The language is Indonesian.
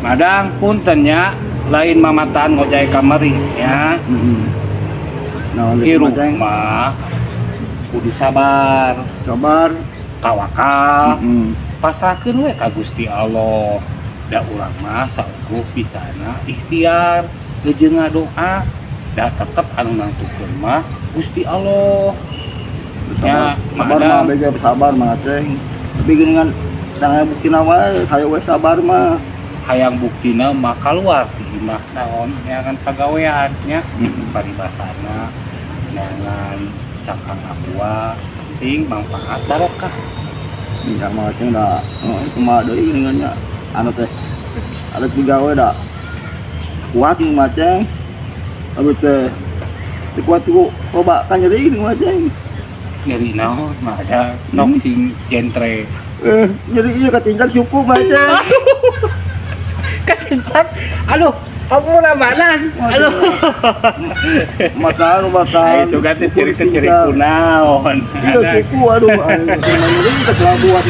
Madang puntennya lain mamatan ngojai kamari ya. Nah, Hirup mah kudu sabar, tawakal. Pasakeun we ka Gusti Allah. Da urang mah saukuh pisana ikhtiar, jeung ngadoa, da tetep anu nangtukeun mah Gusti Allah. Ya, sabar mah bega sabar mah ceng. Tapi geuningan tangga buktina wae, hayo we sabar mah. Hayang buktina mah kaluar ti imah naon nyangan pagawean nya paribasana nyangan cangkang aqua penting manfaat barokah. Ya mah ceng da kumaha deui geuningannya anu teh ada digawe da kuat mah ceng. Abis teh kuat ku loba kan jadi ini mah ceng. Nyeri naon mah ada sok sing jentre. Jadi iya ketinggal suku mah ceng. Ketinggal. Aduh, kamu mana? Aduh. Makan. Saya suka ciri-ciri kunaon. Iya suku aduh. Ini keselabuan.